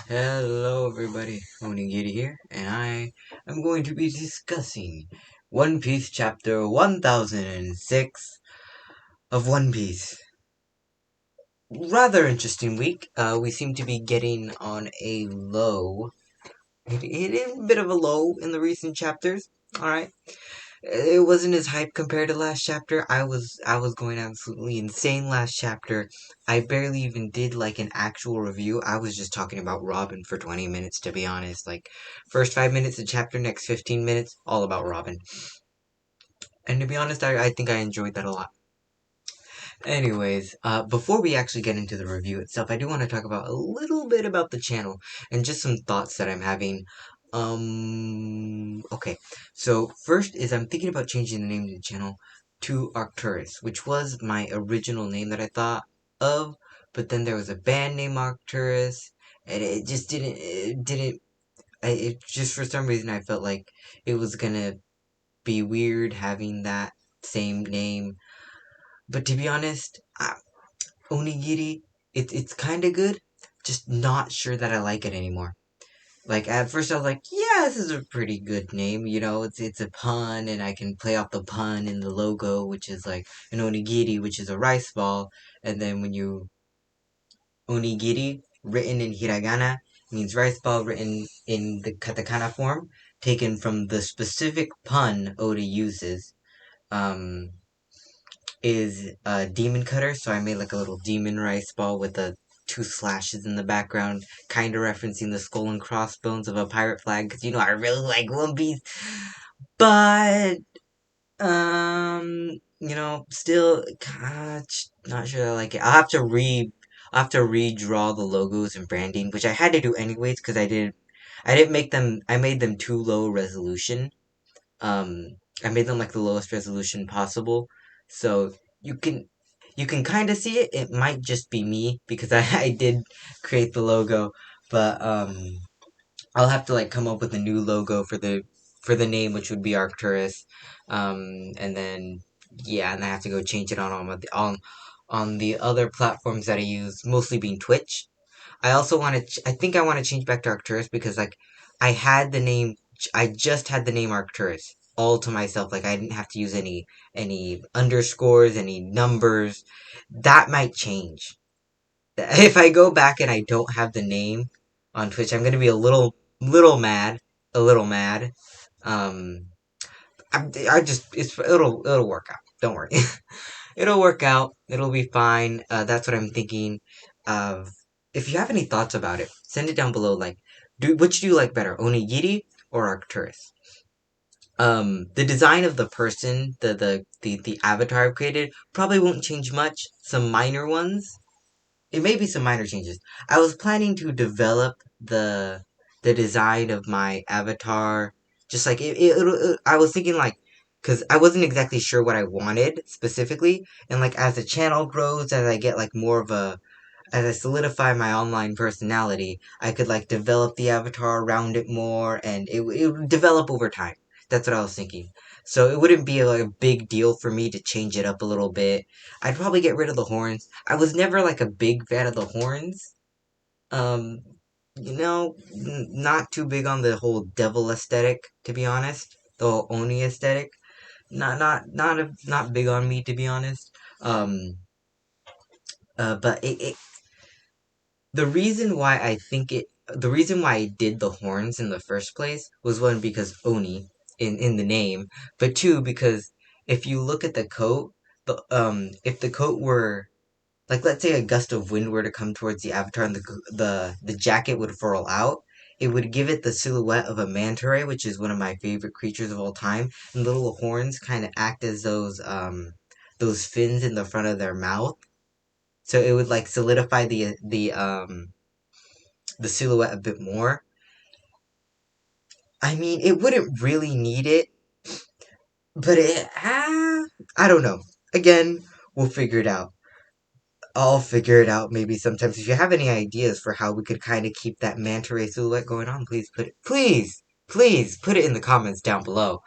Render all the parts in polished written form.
Hello everybody, Onigiri here, and I am going to be discussing One Piece chapter 1006 of One Piece. Rather interesting week. We seem to be getting on a low. It is a bit of a low in the recent chapters. Alright. It wasn't as hype compared to last chapter. I was going absolutely insane last chapter. I barely even did like an actual review. I was just talking about Robin for 20 minutes, to be honest. Like, first 5 minutes of chapter, next 15 minutes, all about Robin. And to be honest, I think I enjoyed that a lot. Anyways, before we actually get into the review itself, I do want to talk about a little bit about the channel and just some thoughts that I'm having. Okay. So first is I'm thinking about changing the name of the channel to Arcturus, which was my original name that I thought of, but then there was a band named Arcturus, and it just it just for some reason I felt like it was gonna be weird having that same name. But to be honest, onigiri, it's kind of good. Just not sure that I like it anymore. Like at first I was like, yeah, this is a pretty good name. It's a pun, and I can play off the pun in the logo, which is like an onigiri, which is a rice ball. And then when you onigiri written in hiragana means rice ball written in the katakana form, taken from the specific pun Oda uses. Um, is a demon cutter, so I made like a little demon rice ball with the two slashes in the background, kind of referencing the skull and crossbones of a pirate flag, because I really like One Piece. But, still, not sure I like it. I'll have to redraw the logos and branding, which I had to do anyways, because I didn't make them, I made them too low resolution. I made them like the lowest resolution possible, so you can you can kind of see it. It might just be me because I did create the logo, but I'll have to like come up with a new logo for the name, which would be Arcturus, and then yeah, and I have to go change it on the other platforms that I use, mostly being Twitch. I also want to. I think I want to change back to Arcturus because like I had the name. I just had the name Arcturus all to myself. Like I didn't have to use any underscores, any numbers. That might change. If I go back and I don't have the name on Twitch, I'm gonna be a little mad. A little mad. Um, I just it'll work out. Don't worry. It'll work out. It'll be fine. That's what I'm thinking. Of if you have any thoughts about it, send it down below. Like, which do you like better, Onigiri or Arcturus? The design of the person, the avatar I've created, probably won't change much. Some minor ones. It may be some minor changes. I was planning to develop the design of my avatar, just like I was thinking like, because I wasn't exactly sure what I wanted specifically, and like as the channel grows, as I get like more of a as I solidify my online personality, I could like develop the avatar around it more, and it would develop over time. That's what I was thinking. So it wouldn't be like a big deal for me to change it up a little bit. I'd probably get rid of the horns. I was never like a big fan of the horns. Um, not too big on the whole devil aesthetic, to be honest. The whole Oni aesthetic, not big on me, to be honest. But the reason why I did the horns in the first place was one because Oni in the name, but two because if you look at the coat, if the coat were like let's say a gust of wind were to come towards the avatar and the jacket would furl out, it would give it the silhouette of a manta ray, which is one of my favorite creatures of all time, and the little horns kind of act as those fins in the front of their mouth, so it would like solidify the silhouette a bit more. I mean, it wouldn't really need it, but I don't know. Again, we'll figure it out. I'll figure it out maybe sometimes. If you have any ideas for how we could kind of keep that manta ray silhouette going on, please put it in the comments down below.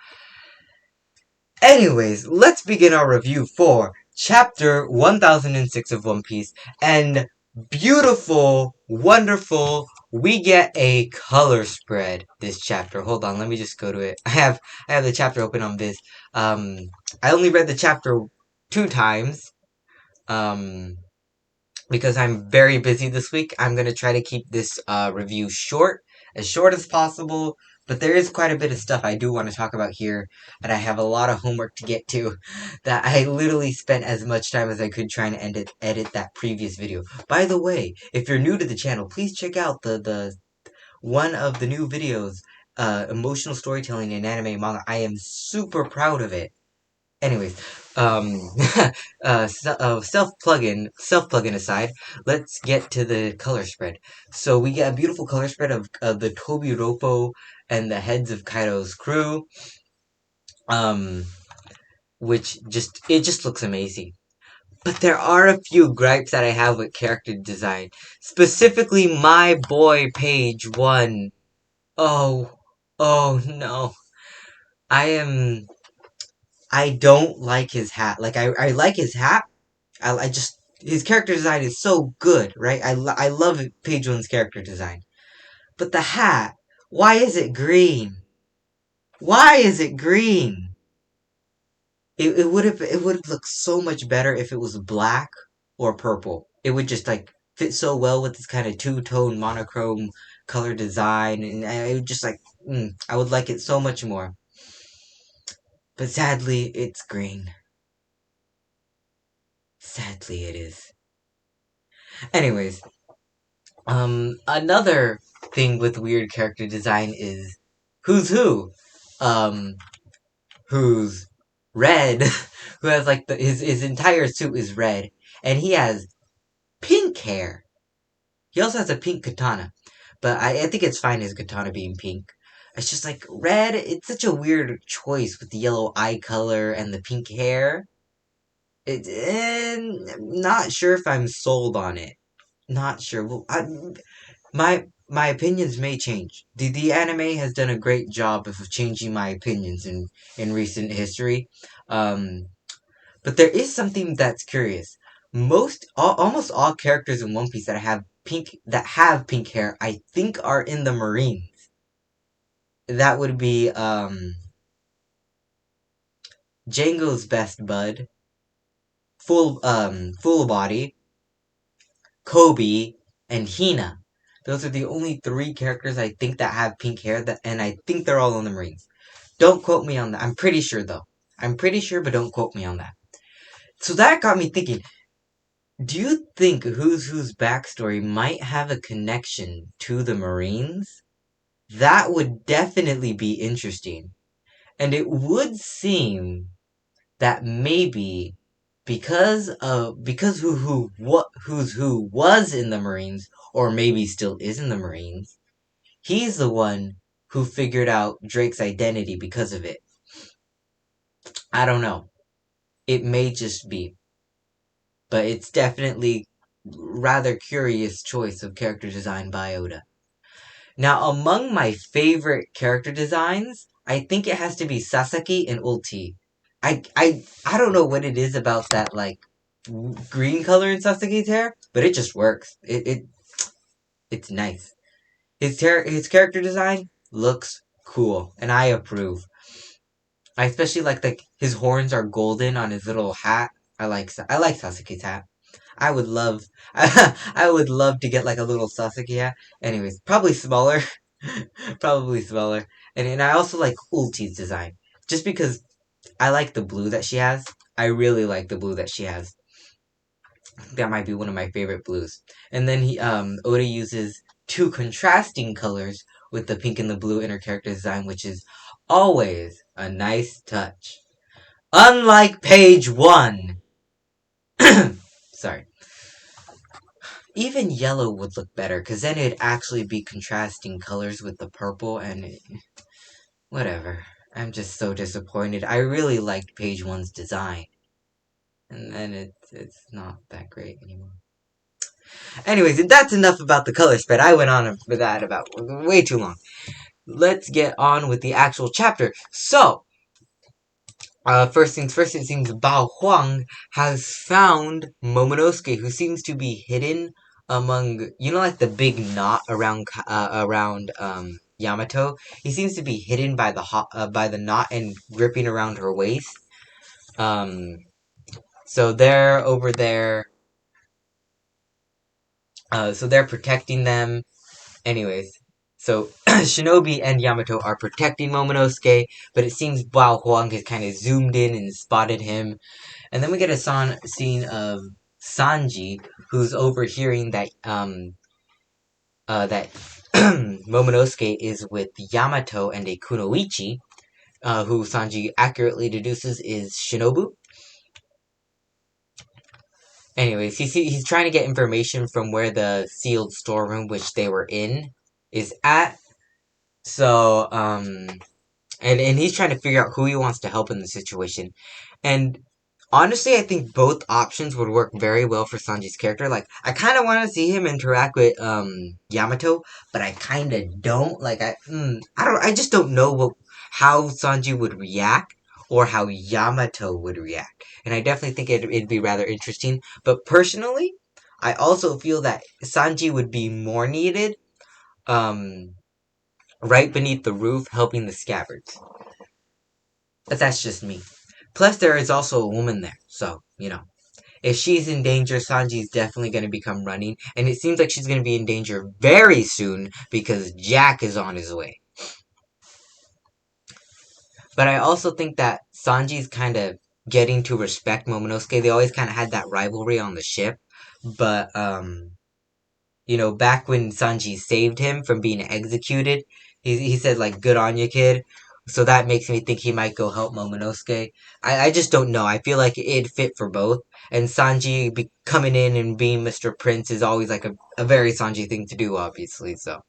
Anyways, let's begin our review for chapter 1006 of One Piece and beautiful, wonderful we get a color spread this chapter. Hold on, let me just go to it. I have the chapter open on Viz. Um, I only read the chapter 2 times. Um, because I'm very busy this week. I'm gonna try to keep this review as short as possible. But there is quite a bit of stuff I do want to talk about here, and I have a lot of homework to get to. That I literally spent as much time as I could trying to edit that previous video. By the way, if you're new to the channel, please check out the one of the new videos, emotional storytelling in anime and manga. I am super proud of it. Anyways, um, self plugin aside, let's get to the color spread. So we get a beautiful color spread of the Tobiropo and the heads of Kaido's crew, um, which just looks amazing. But there are a few gripes that I have with character design, specifically my boy Page One. Oh, oh no, I am. I don't like his hat. Like I like his hat. I just his character design is so good, right? I love Page One's character design, but the hat, why is it green? Why is it green? It would have looked so much better if it was black or purple. It would just like fit so well with this kind of two-tone monochrome color design, and I would just like I would like it so much more. But sadly, it's green. Sadly, it is. Anyways, another thing with weird character design is who's who. Um, who's red, who has like his entire suit is red, and he has pink hair. He also has a pink katana, but I think it's fine his katana being pink. It's just like red. It's such a weird choice with the yellow eye color and the pink hair. I'm not sure if I'm sold on it. Not sure. Well, my opinions may change. The anime has done a great job of changing my opinions in recent history. Um, but there is something that's curious. Almost all characters in One Piece that have pink hair, I think are in the Marines. That would be Django's best bud, full body, Kobe, and Hina. Those are the only 3 characters I think that have pink hair, and I think they're all in the Marines. Don't quote me on that. I'm pretty sure though. I'm pretty sure, but don't quote me on that. So that got me thinking. Do you think who's backstory might have a connection to the Marines? That would definitely be interesting. And it would seem that maybe because who's who was in the Marines, or maybe still is in the Marines, he's the one who figured out Drake's identity because of it. I don't know. It may just be, but it's definitely rather curious choice of character design by Oda. Now, among my favorite character designs, I think it has to be Sasaki and Ulti. I don't know what it is about that like green color in Sasaki's hair, but it just works. It's nice. His character design looks cool, and I approve. I especially like his horns are golden on his little hat. I like Sasuke's hat. I would love I would love to get like a little Sasuke hat. Anyways, probably smaller. Probably smaller. And I also like Ulti's design. Just because I like the blue that she has. I really like the blue that she has. That might be one of my favorite blues. And then Oda uses 2 contrasting colors with the pink and the blue in her character design, which is always a nice touch. Unlike page 1. Sorry. Even yellow would look better, because then it'd actually be contrasting colors with the purple, and whatever. I'm just so disappointed. I really liked page 1's design. And then it's not that great anymore. Anyways, that's enough about the color spread. I went on for that about way too long. Let's get on with the actual chapter. So, first things first, it seems Bao Huang has found Momonosuke, who seems to be hidden among, you know, like the big knot around Yamato. He seems to be hidden by by the knot and gripping around her waist. Um, so they're over there. So they're protecting them. Anyways, so Shinobi and Yamato are protecting Momonosuke, but it seems Bao Huang has kind of zoomed in and spotted him. And then we get a scene of Sanji, who's overhearing that Momonosuke is with Yamato and a Kunoichi, who Sanji accurately deduces is Shinobu. Anyways, he's trying to get information from where the sealed storeroom, which they were in, is at. So, and he's trying to figure out who he wants to help in the situation. And honestly, I think both options would work very well for Sanji's character. Like, I kind of want to see him interact with Yamato, but I kind of don't. Like, I just don't know how Sanji would react or how Yamato would react. And I definitely think it'd be rather interesting. But personally, I also feel that Sanji would be more needed, um, right beneath the roof, helping the scabbards. But that's just me. Plus, there is also a woman there, so, you know. If she's in danger, Sanji's definitely going to become running, and it seems like she's going to be in danger very soon because Jack is on his way. But I also think that Sanji's kind of getting to respect Momonosuke. They always kind of had that rivalry on the ship, but you know, back when Sanji saved him from being executed, he said like, "Good on you, kid." So that makes me think he might go help Momonosuke. I just don't know. I feel like it'd fit for both. And Sanji coming in and being Mr. Prince is always like a very Sanji thing to do, obviously. So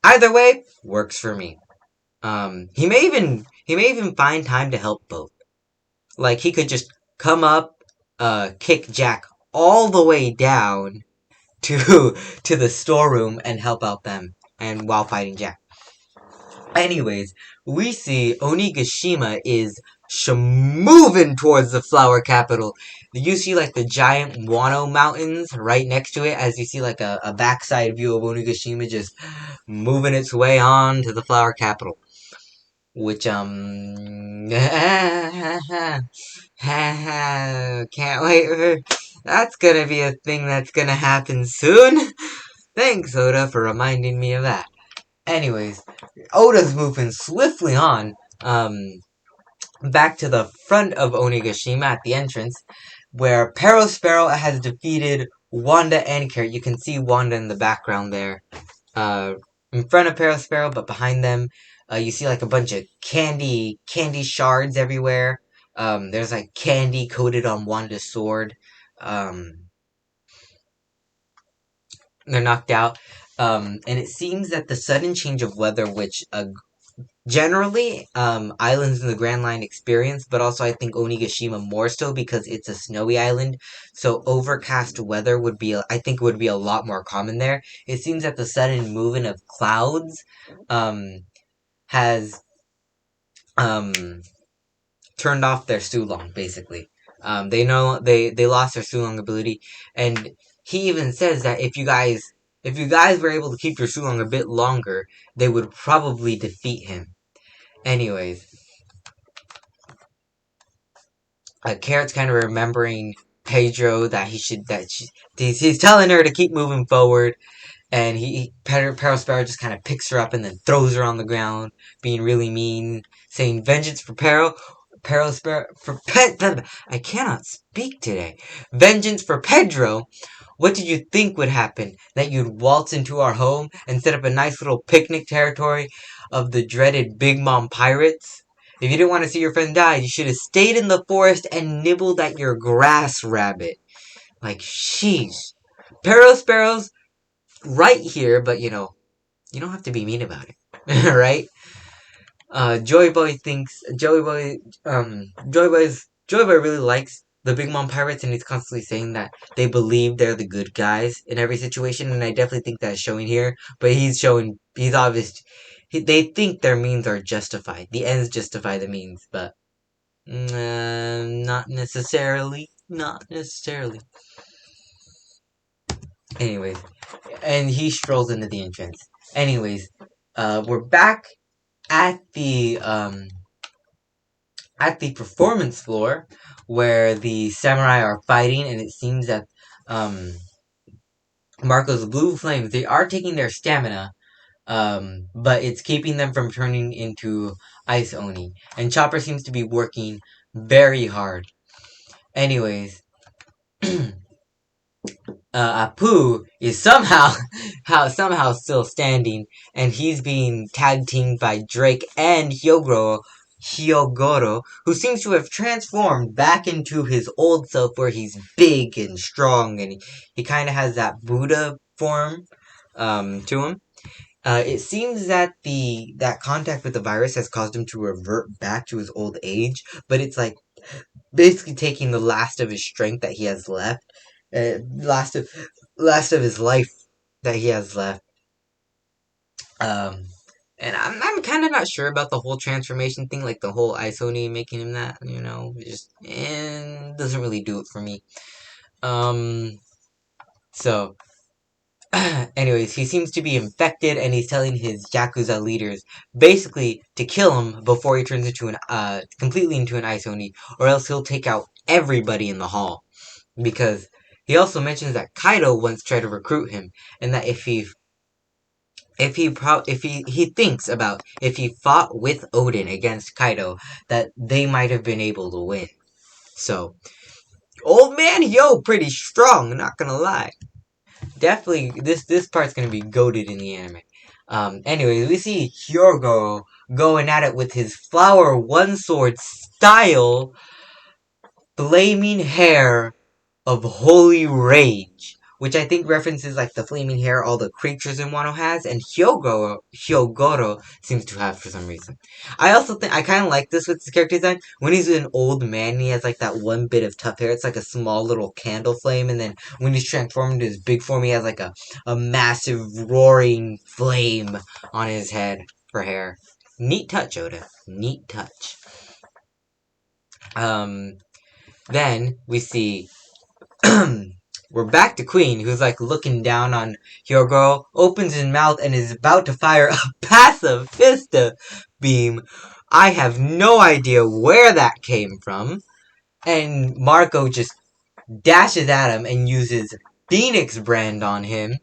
either way, works for me. He may even find time to help both. Like he could just come up, kick Jack all the way down to to the storeroom and help out them and while fighting Jack. Anyways, we see Onigashima is moving towards the flower capital. You see like the giant Wano mountains right next to it as you see like a backside view of Onigashima just moving its way on to the flower capital. Which can't wait for that's gonna be a thing that's gonna happen soon. Thanks, Oda, for reminding me of that. Anyways, Oda's moving swiftly on, back to the front of Onigashima at the entrance, where Perospero has defeated Wanda and Carrot. You can see Wanda in the background there, uh, in front of Perospero, but behind them, you see like a bunch of candy shards everywhere. There's like candy coated on Wanda's sword. Um, they're knocked out. And it seems that the sudden change of weather, which generally islands in the Grand Line experience, but also I think Onigashima more so because it's a snowy island, so overcast weather I think would be a lot more common there. It seems that the sudden movement of clouds um, has um, turned off their Sulong, basically. They know they lost their Sulong ability, and he even says that if you guys were able to keep your Sulong a bit longer, they would probably defeat him. Anyways, Carrot's kind of remembering Pedro that he's telling her to keep moving forward, and Perospero just kind of picks her up and then throws her on the ground, being really mean, saying vengeance for Perospero for I cannot speak today. Vengeance for Pedro. What did you think would happen? That you'd waltz into our home and set up a nice little picnic territory of the dreaded Big Mom pirates? If you didn't want to see your friend die, you should have stayed in the forest and nibbled at your grass rabbit. Like, sheesh. Sparrow's right here, but you don't have to be mean about it. Right? Joey Boy thinks Joey Boy really likes the Big Mom Pirates, and he's constantly saying that they believe they're the good guys in every situation, and I definitely think that's showing here. But he's obvious. They think their means are justified. The ends justify the means, but not necessarily. Not necessarily. Anyways, and he strolls into the entrance. Anyways, we're back at the performance floor where the samurai are fighting, and it seems that um, Marco's blue flames, they are taking their stamina, but it's keeping them from turning into ice oni. And Chopper seems to be working very hard. Anyways, Apu is somehow still standing, and he's being tag teamed by Drake and Hyogoro, who seems to have transformed back into his old self, where he's big and strong, and he kind of has that Buddha form, to him. It seems that that contact with the virus has caused him to revert back to his old age, but it's like basically taking the last of his strength that he has left, last of his life that he has left. Um, and I'm kind of not sure about the whole transformation thing, like the whole Isoni making him that. It just doesn't really do it for me. Um, so. Anyways, he seems to be infected, and he's telling his Yakuza leaders basically to kill him before he turns into completely into an Isoni, or else he'll take out everybody in the hall. Because he also mentions that Kaido once tried to recruit him, and that he thinks about if he fought with Odin against Kaido, that they might have been able to win. So, old man Yo pretty strong, not gonna lie. Definitely, this part's gonna be goated in the anime. Anyways, we see Hyogo going at it with his flower one sword style, flaming hair of holy rage, which I think references like the flaming hair all the creatures in Wano has, and Hyogoro seems to have for some reason. I also think I kind of like this with his character design. When he's an old man, he has like that one bit of tough hair. It's like a small little candle flame, and then when he's transformed into his big form, he has like a massive roaring flame on his head for hair. Neat touch, Oda. Neat touch. Um, then we see we're back to Queen, who's like looking down on Hyogo, opens his mouth and is about to fire a pacifista beam. I have no idea where that came from. And Marco just dashes at him and uses Phoenix brand on him.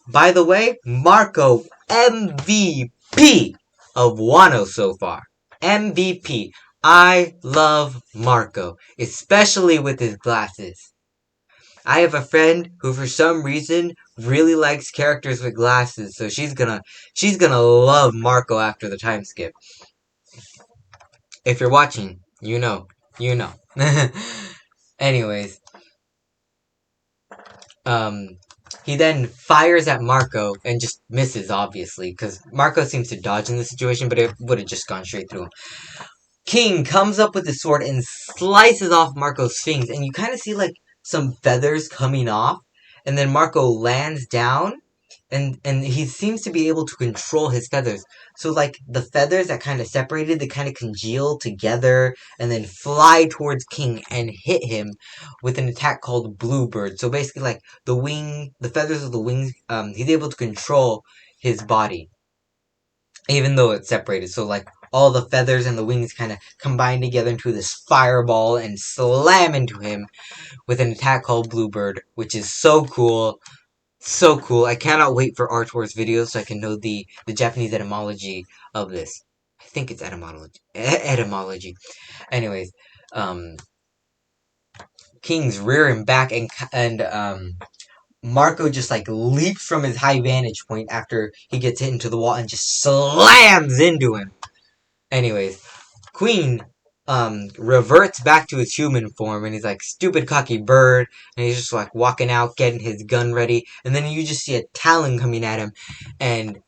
By the way, Marco MVP of Wano so far. MVP. I love Marco, especially with his glasses. I have a friend who for some reason really likes characters with glasses, so she's gonna love Marco after the time skip. If you're watching, you know. You know. Anyways, um he then fires at Marco and just misses, obviously, because Marco seems to dodge in this situation, but it would have just gone straight through him. King comes up with his sword and slices off Marco's fangs, and you kind of see like some feathers coming off, and then Marco lands down, and he seems to be able to control his feathers. So like the feathers that kind of separated, they kind of congeal together and then fly towards King and hit him with an attack called Bluebird. So basically, like the feathers of the wings, he's able to control his body even though it's separated. So like all the feathers and the wings kind of combine together into this fireball and slam into him with an attack called Bluebird, which is so cool. So cool. I cannot wait for Artor's videos so I can know the Japanese etymology of this. I think it's etymology. Etymology. Anyways, um, King's rearing back and Marco just like leaps from his high vantage point after he gets hit into the wall and just slams into him. Anyways, Queen reverts back to his human form and he's like stupid cocky bird and he's just like walking out getting his gun ready and then you just see a talon coming at him and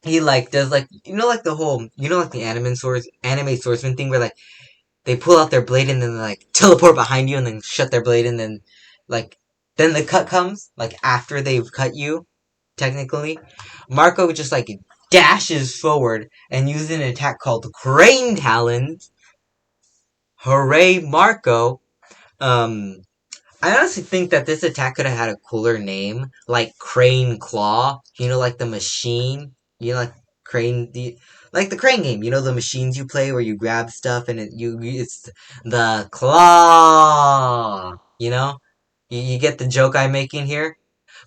he like does like like the whole like the anime swordsman thing where like they pull out their blade and then they like teleport behind you and then shut their blade and then like then the cut comes like after they've cut you technically. Marco just like dashes forward and uses an attack called Crane Talons. Hooray, Marco! Um, I honestly think that this attack could have had a cooler name, like Crane Claw. You know, like the machine. You know, like like the Crane game. You know, the machines you play where you grab stuff and it's the claw. You know, you get the joke I'm making here.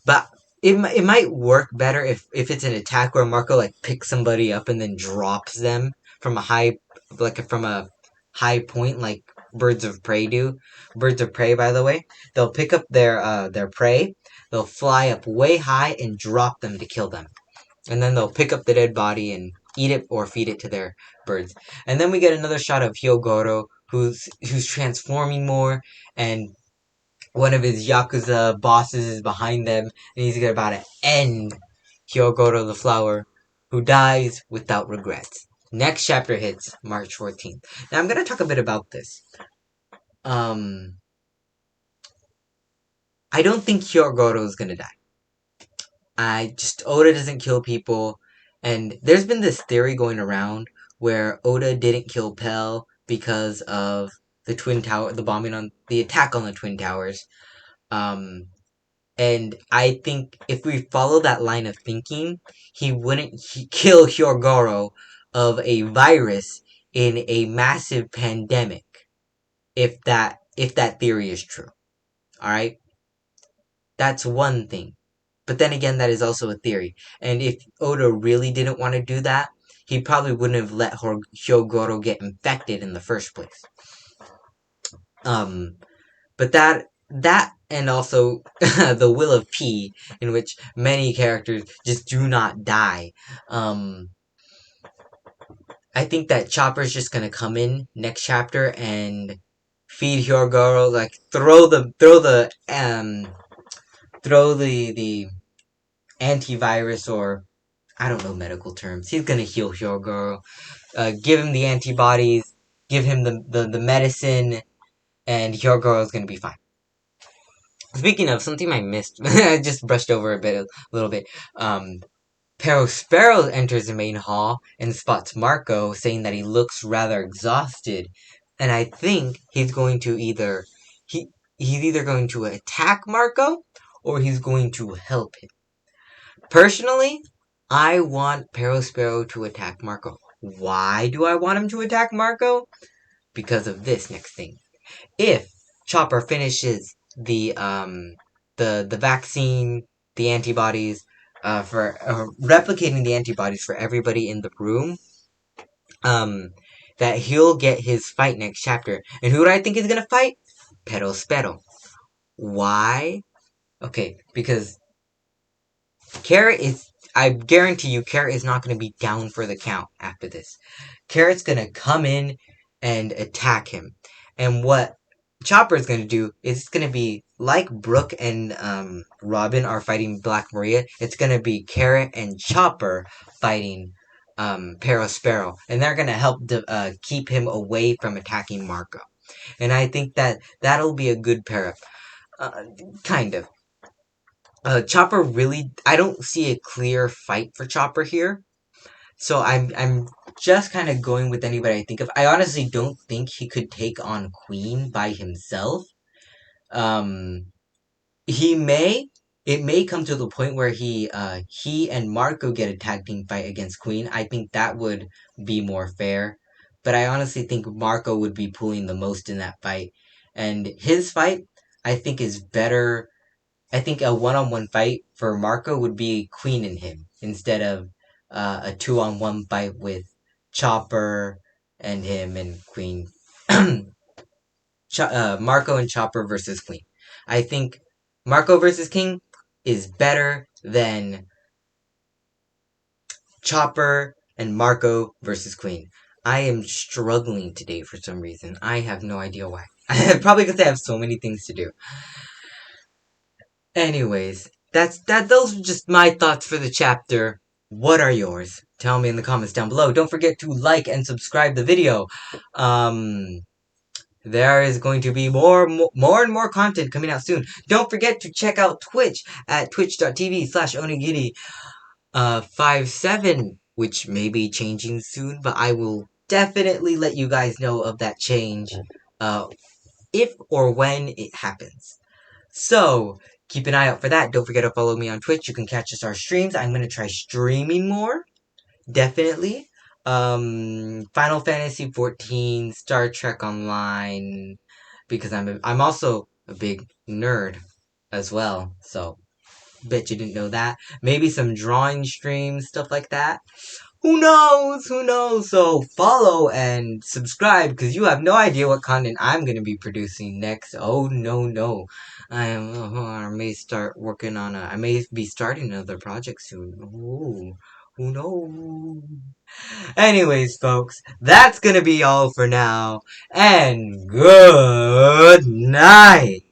But it might work better if it's an attack where Marco like picks somebody up and then drops them from a high from a high point like birds of prey do. Birds of prey, by the way, they'll pick up their prey, they'll fly up way high and drop them to kill them, and then they'll pick up the dead body and eat it or feed it to their birds. And then we get another shot of Hyogoro who's transforming more, and one of his Yakuza bosses is behind them, and he's about to end Hyogoro the Flower, who dies without regrets. Next chapter hits March 14th. Now I'm gonna talk a bit about this. Um, I don't think Hyogoro is gonna die. Oda doesn't kill people, and there's been this theory going around where Oda didn't kill Pell because of the Twin Tower, the bombing on the attack on the Twin Towers. Um, And I think if we follow that line of thinking, he wouldn't kill Hyogoro of a virus in a massive pandemic. If that theory is true, all right, that's one thing. But then again, that is also a theory. And if Oda really didn't want to do that, he probably wouldn't have let Hyogoro get infected in the first place. Um, But that and also the will of P, in which many characters just do not die. Um, I think that Chopper's just gonna come in next chapter and feed Hyogoro, like throw the antivirus, or I don't know medical terms. He's gonna heal Hyogoro, give him the antibodies, give him the medicine, and Hyogoro's gonna be fine. Speaking of something I missed, I just brushed over a little bit. Um, Sparrow enters the main hall and spots Marco, saying that he looks rather exhausted, and I think he he's either going to attack Marco or he's going to help him. Personally, I want Sparrow to attack Marco. Why do I want him to attack Marco? Because of this next thing. If Chopper finishes the vaccine, the antibodies, for replicating the antibodies for everybody in the room, um, that he'll get his fight next chapter. And who do I think is gonna fight? Spero. Why? Okay, because Carrot is. I guarantee you, Carrot is not gonna be down for the count after this. Carrot's gonna come in and attack him. And what Chopper's gonna do is it's gonna be like Brooke and Robin are fighting Black Maria. It's gonna be Carrot and Chopper fighting Sparrow, and they're gonna help keep him away from attacking Marco. And I think that that'll be a good pair up, kind of. Chopper really, I don't see a clear fight for Chopper here. So I'm just kind of going with anybody I think of. I honestly don't think he could take on Queen by himself. Um, he may. It may come to the point where he and Marco get a tag team fight against Queen. I think that would be more fair. But I honestly think Marco would be pulling the most in that fight. And his fight, I think, is better. I think a one-on-one fight for Marco would be Queen and him instead of a two-on-one fight with Chopper and him and Queen. Marco and Chopper versus Queen. I think Marco versus King is better than Chopper and Marco versus Queen. I am struggling today for some reason. I have no idea why. Probably because I have so many things to do. Anyways, those are just my thoughts for the chapter. What are yours? Tell me in the comments down below. Don't forget to like and subscribe the video. There is going to be more and more content coming out soon. Don't forget to check out Twitch at twitch.tv/onigiri57, which may be changing soon, but I will definitely let you guys know of that change, if or when it happens. So, keep an eye out for that. Don't forget to follow me on Twitch. You can catch us our streams. I'm gonna try streaming more. Definitely. Final Fantasy 14, Star Trek Online, because I'm also a big nerd as well. So, bet you didn't know that. Maybe some drawing streams, stuff like that. Who knows? Who knows? So follow and subscribe because you have no idea what content I'm gonna be producing next. Oh no no, I may start working on I may be starting another project soon. Ooh, who knows? Anyways, folks, that's gonna be all for now, and good night.